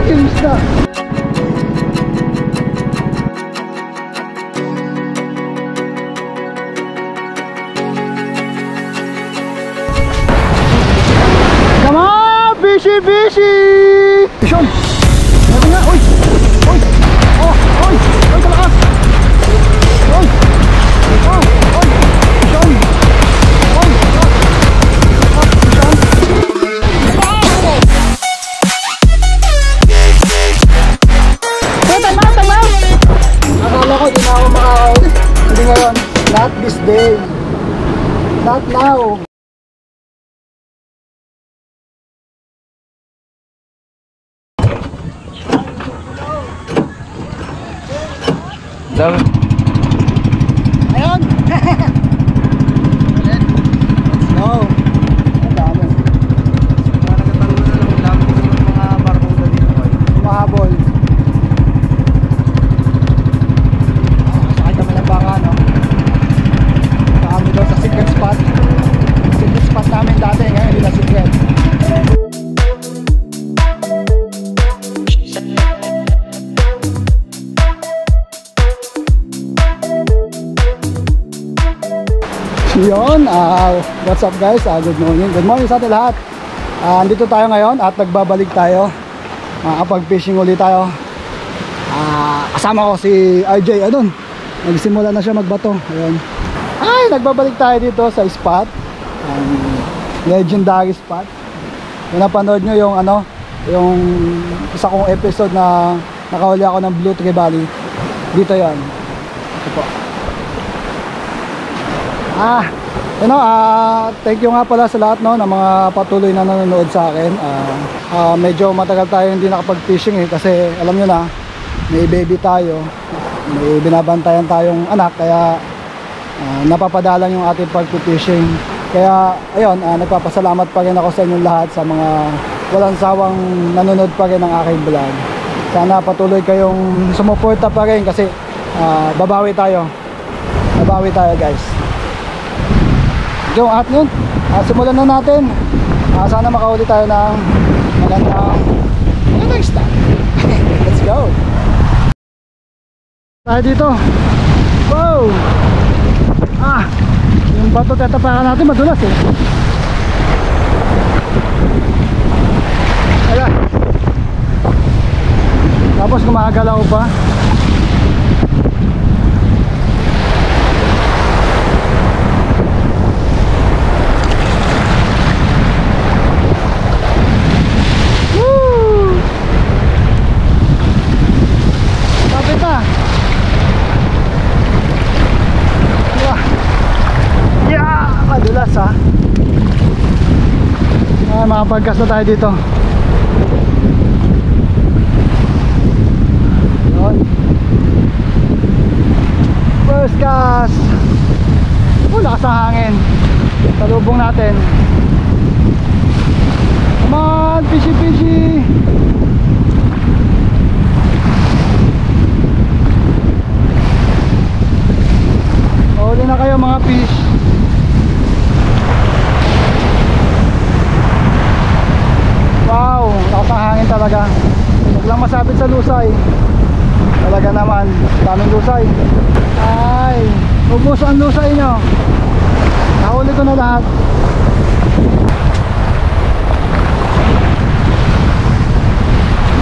yung isda. Come on! Fishy! Fishy! Fishon! Sabi nga! Uy! Uy! Oh! Uy! Uy! Kalakas! Uy! Oh! Uy! Fishon! Uy! Oh! Fishon! Akala ko di na ako makakauli. Hindi ngayon. Not this day. Not now. Dami. Ayun. Let's go. Ang dami. Nagkataroon na lang dami ko ng mga barbuda dito. Mahabol. Sakay kami ng baka, no? Kami daw sa secret spot. Secret spot namin dati. Ngayon hindi na secret. Yun, what's up guys? Good morning. Good morning sa atin lahat. Andito tayo ngayon at nagbabalik tayo. Makakapag-fishing ulit tayo. Kasama ko si RJ. Ayun, nagsimula na siya magbato. Ayun. Ay, nagbabalik tayo dito sa spot. Legendary spot. Kung napanood nyo yung yung isa kong episode na nakahuli ako ng Blue Tree Valley. Dito yon. Ito po. Thank you nga pala sa lahat ng mga patuloy na nanonood sa akin. Medyo matagal tayo hindi nakapag-fishing kasi alam nyo na, may baby tayo, may binabantayan tayong anak, kaya napapadalang yung ating pag-fishing. Kaya ayun, nagpapasalamat pa rin ako sa inyong lahat, sa mga walang sawang nanonood pa rin ng aking vlog. Sana patuloy kayong sumuporta pa rin kasi babawi tayo guys. Yung at yun, simulan na natin. Sana makahuli tayo ng magandang start. Let's go. Tayo dito. Wow. Yung bato tatapakan natin madulas eh. Ayan. Tapos gumagalaw pa. Madulas ha. Makapagkas na tayo dito. Yun. First cast. Lakas ang hangin. Salubong natin. Come on, fishy fishy. Huli na kayo mga fish. Wow, lakas ang hangin talaga. Huwag lang masabit sa lusay. Talaga naman, daming lusay. Ay, ubos ang lusay nyo. Nahuli ko na lahat.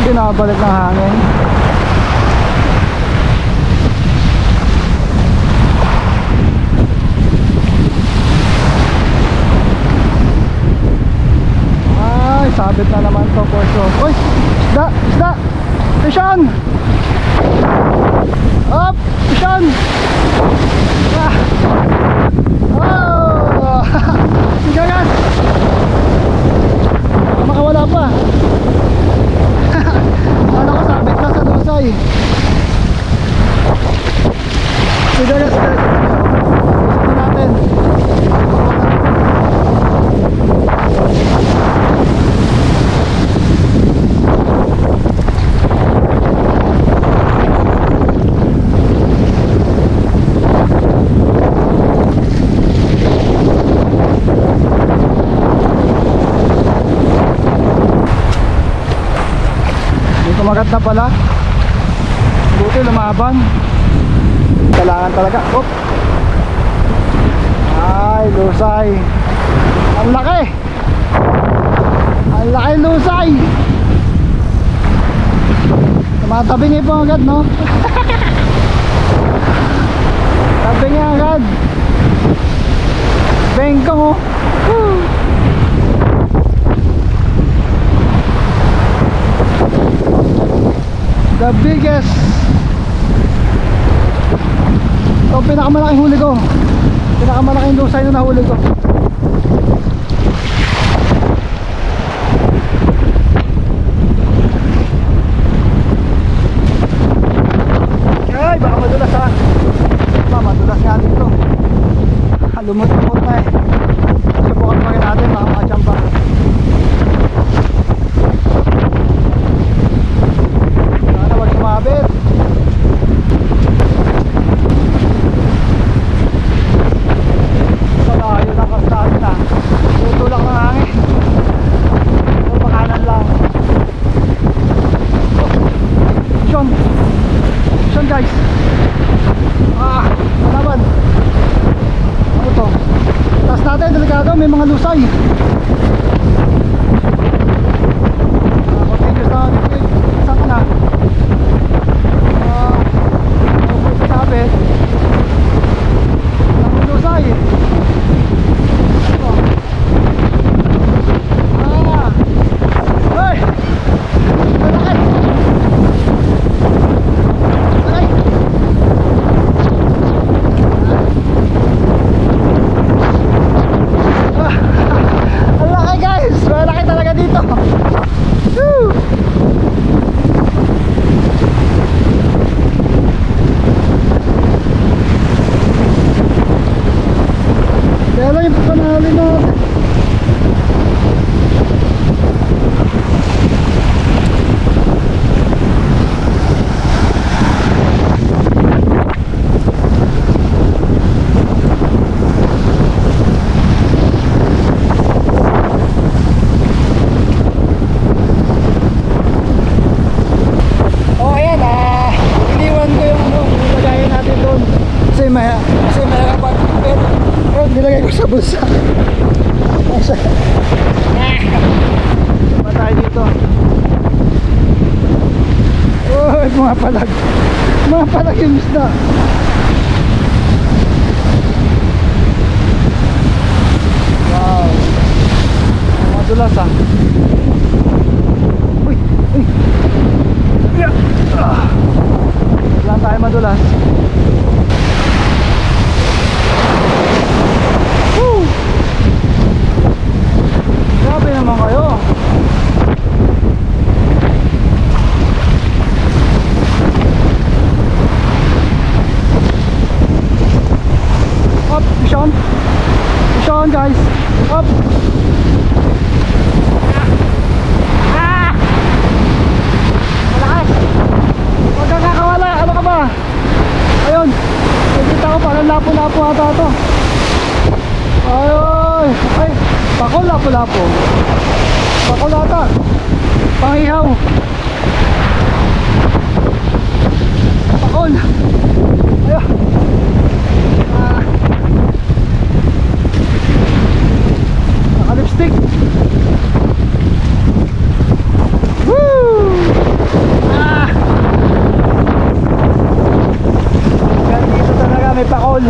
Binabalik ng hangin. Sabit na naman to for sure. Uy! Isda! Isda! Fishon! Up! Fishon! Oh! Gagas! Makawala pa. Ano ko sabit na sa lusay. Gagas! Gusto natin. Kumagat na pala. Buti lumaban. Kailangan talaga. Oop. Ay, lusay. Ang laki. Ang laki lusay. Tumatabi niya po agad, no? Tabi niya agad. Bengkong, oh. Woo. The biggest. Ito pinakamalaking huli ko. Pinakamalaking lusay na nahuli ko. Ay, baka madulas ha. Madulas nga dito. Lumot-lumot na eh. Subukan pa rin natin, baka makachamba. Sana wag sumabit. Malayo na kastahan na. Tutulak ng hangin. Ito bakanan lang. Action. Action guys. Malaban. Ano to? Taas natin, delikado, may mga lusay. Continuous na natin. Saan ka na? Huwag sasabi. Walang lusay. Ano? Hey! Malaki! Ang laki guys! Malaki talaga dito! Woo! Kaya lang yung panali natin. Kasi may kapag nilagay ko sa bulsa. Sapa tayo dito. Uy, mga palag yung isda. Wow, madulas ah. Uy, uy. Lang tayo madulas. Grabe naman kayo. Up, Sean. Sean guys. Up. Malakas. Huwag kang kakawala. Ano ka ba? Ayun. Nakikita ko parang lapo-lapo ata ito. Ay, ay, pakol lapo-lapo. Pakol ata. Pangihaw. Pakol. Ayun. Naka-lipstick. Woo! Dito talaga may pakol.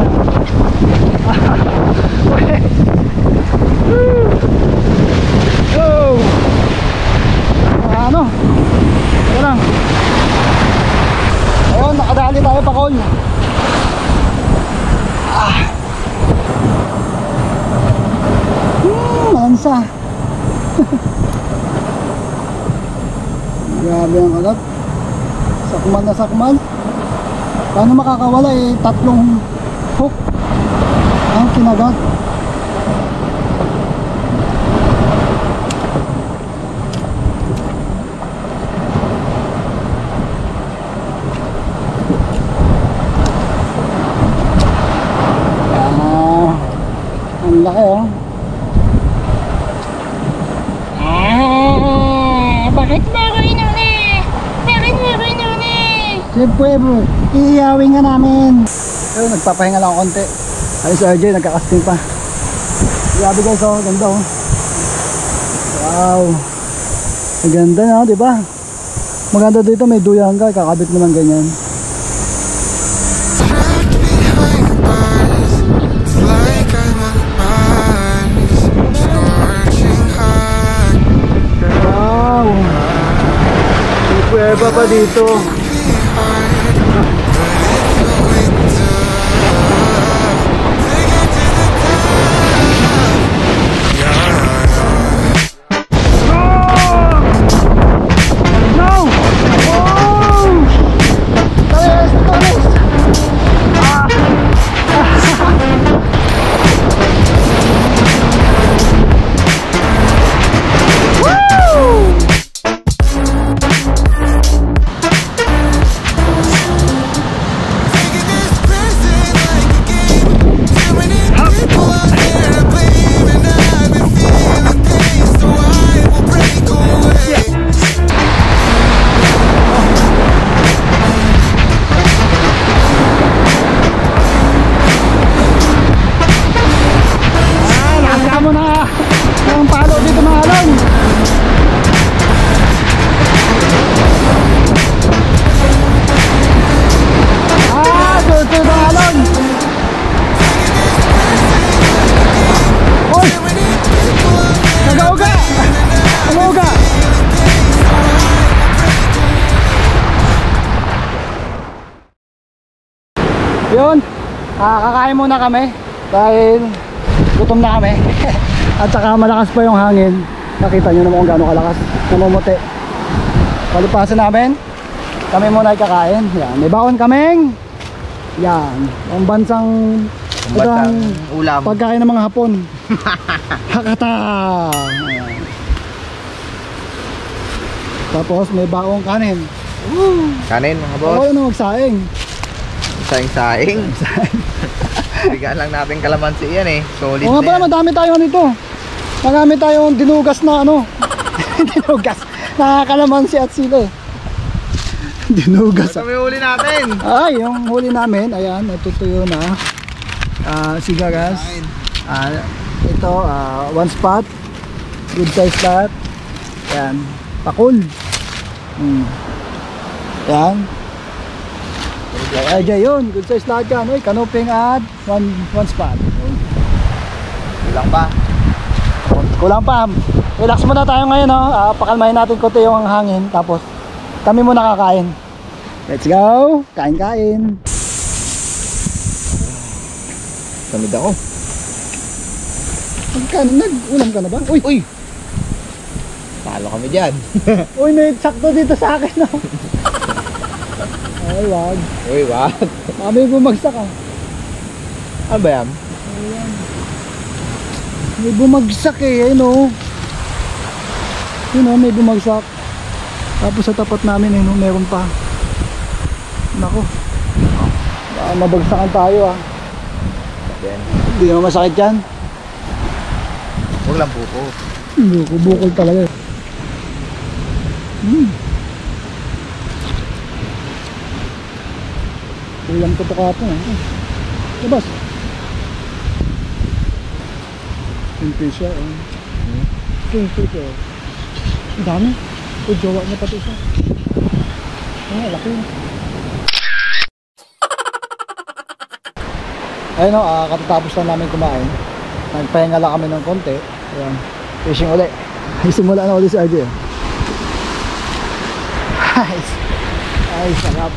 Oh! Ano? Ito lang. Ayun, nakadali tayo pakol. Mansa. Grabe ang kagat. Sakmal na sakmal. Paano makakawala eh, 3 hook ang kinagat. Ang laki oh. Bakit ba kayo nuli? Siyempre bro, iiyawin nga namin. Ayun, nagpapahinga lang ako konti. Ayun si RJ, nagkakasting pa. Grabe guys, oh, ganda oh. Wow. Ang ganda na, di ba? Maganda dito, may duyan ka, kakabit naman ganyan. Wow. May pweba pa dito. Yun, kakain muna kami dahil gutom na kami. At saka malakas pa yung hangin. Nakita nyo naman kung gaano kalakas, namumuti. Palipasan namin, kami muna ay kakain. Yan, may baon kaming yan, ang bansang ulam, pagkain ng mga Hapon. Hakata. Ayan. Tapos may baong kanin. Kanin mga boss. Ako na magsaing. Saing-saing. Bigyan lang natin kalamansi yan eh. Solid Oo nga na pala, yan. madami tayong nito. Marami tayong dinugas na ano. Dinugas. Nakakalamansi at sila. Dinugas. Ito may huli natin. Ay, yung huli namin, ayan, natutuyo na. Sigaras. Ito, one spot. Good size lahat. Ayan, pakul. Ayan. Ay, yun, good size lahat yan. Uy, kanuping at one spot. Kulang pa. Kulang pa. Relax muna tayo ngayon, no? Pakalmahin natin konti yung hangin. Tapos, kami muna kakain. Let's go! Kain-kain. Samid ako. Nag-ulam ka na ba? Uy! Uy! Talo kami dyan. Uy, may sakto dito sa akin, no? Ay, wag. Uy, wag. Kami bumagsak, ah. Ano ba yan? Ayan. May bumagsak eh, ayun o. Yun o, may bumagsak. Tapos sa tapat namin, ayun o, meron pa. Nako. Baka mabagsakan tayo, ah. Yan. Hindi naman masakit yan. Huwag lang buko. Bukol talaga. Ulam ko to kapon, ah. Labas. Kingfisher, oh. Kingfisher. Ang dami. O, jowa niya pati siya. Laki. Ayun o, katatapos lang namin kumain. Nagpahinga lang kami ng konti. Ayan, fishing ulit. Simula na ulit si RJ. Ay, sarap.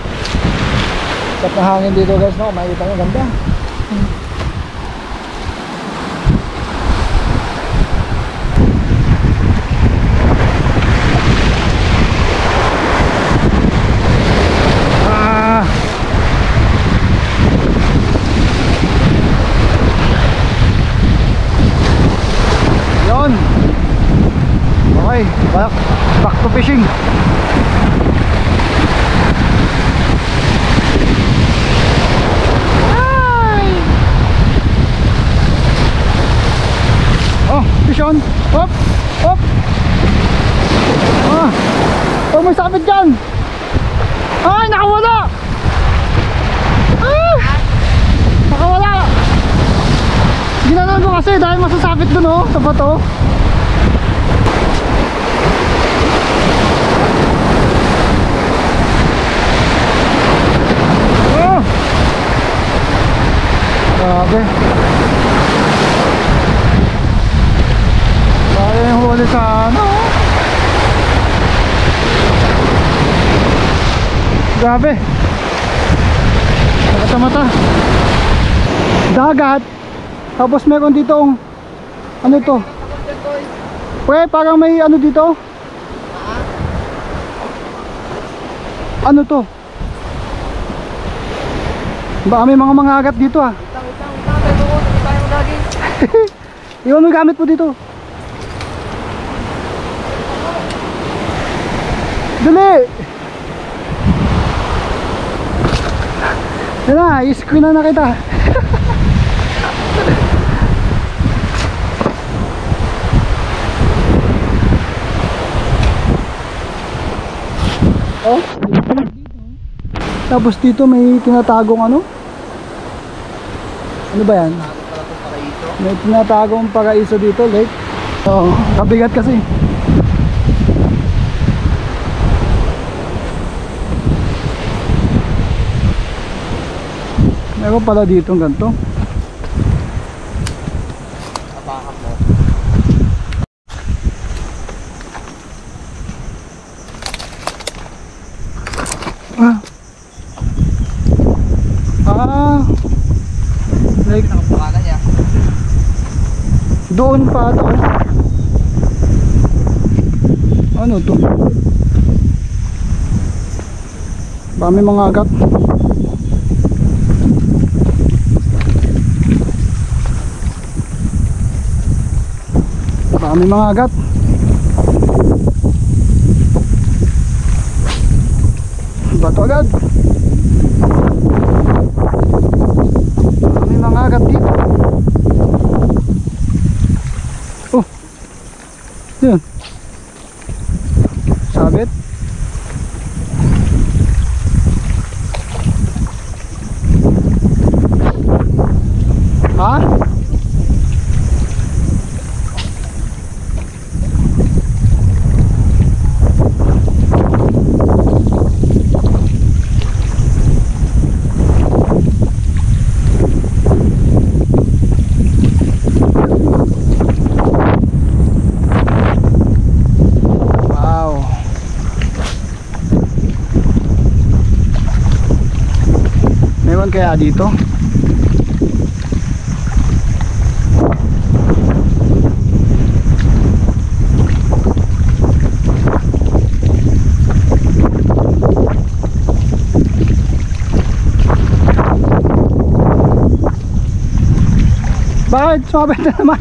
Sarap na hangin dito guys, no? Makikita nyo, ganda. Yun. Okay, back to fishing. Oh, fish on. Hop, hop. Oh, may sabit dyan. Ay, nakawala! Ah! Nakawala! Ginanon ko kasi dahil masasakit dun oh, sa bato. Oh! Grabe. Grabe yung huli sa ano. Grabe. Mata-mata. Dagat. Tapos meron ditong ano to? Pre, parang may ano dito? Ano to? Baka may mga mangagat dito ah. Iwan mo yung gamit po dito. Dali! Yan na, i-screen na kita. Oh, tapos dito may tinatagong ano? Ano ba yan? May tinatagong paraiso dito, lake. Oo, kabigat kasi. Meron pala dito ng ganito. Apakan mo. Like Nakapangalan niya. doon pa ito. Ano to? Baka may mga agat. Baka may mga agat. Bato agad. Baka may mga agat dito. Oh, yun. Sabit. Ha? Wow. Meron kaya dito? Bakit? Sumabit na naman.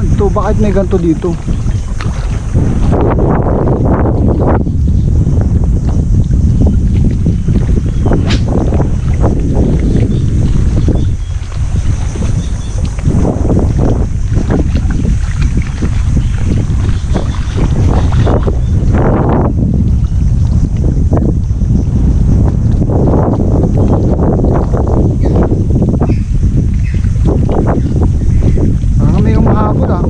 Ito, bakit may ganito dito? Parang may humahabol ah.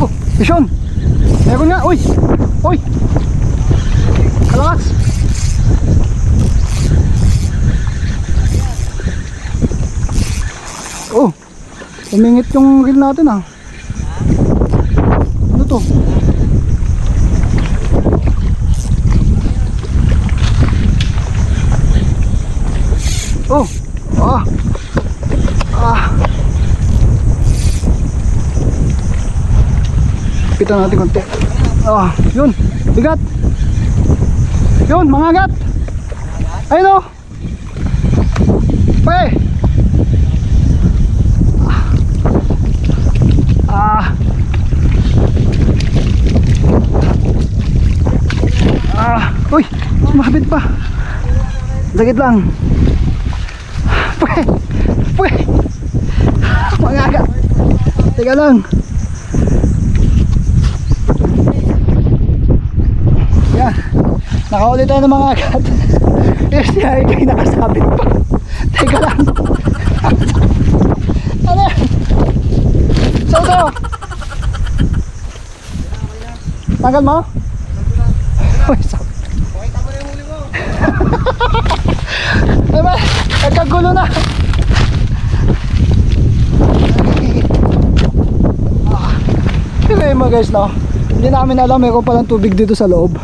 Oh, Isyon! Meron nga! Uy! Uy! Kalakas! Oh! Umingit yung reel natin ah. Ano to? Oh! Oh. Ah. Pitan natin konti. Oh, yun. Bigat. Yun, mangagat. Ayun oh. Pre. Ah. Ah. Uy, sumabit pa. Dagit lang. Pre. Pre. Mangagat. Teka lang. Yan. Nakahuli tayo ng mga agat. Yes, si Harry nakasabit pa. Teka lang. Ano yan? Saan tayo? Tanggal mo? Uy, sabit. Ay ba? Nagkagulo na. Pero yun mga guys, no? Hindi namin alam, meron palang tubig dito sa loob.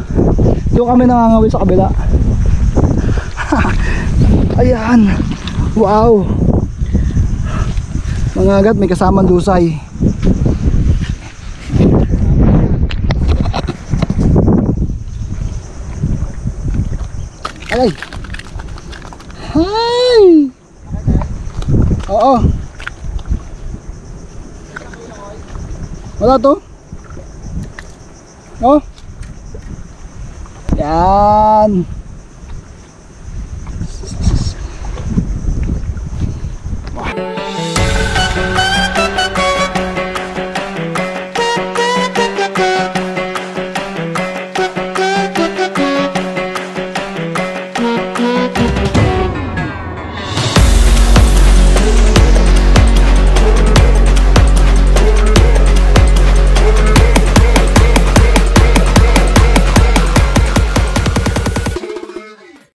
Doon kami nangangawil sa kabila. Ayan. Wow. Mga agat, may kasamang lusay. Alay. Hi. Oo. Wala to? Oh. Yan.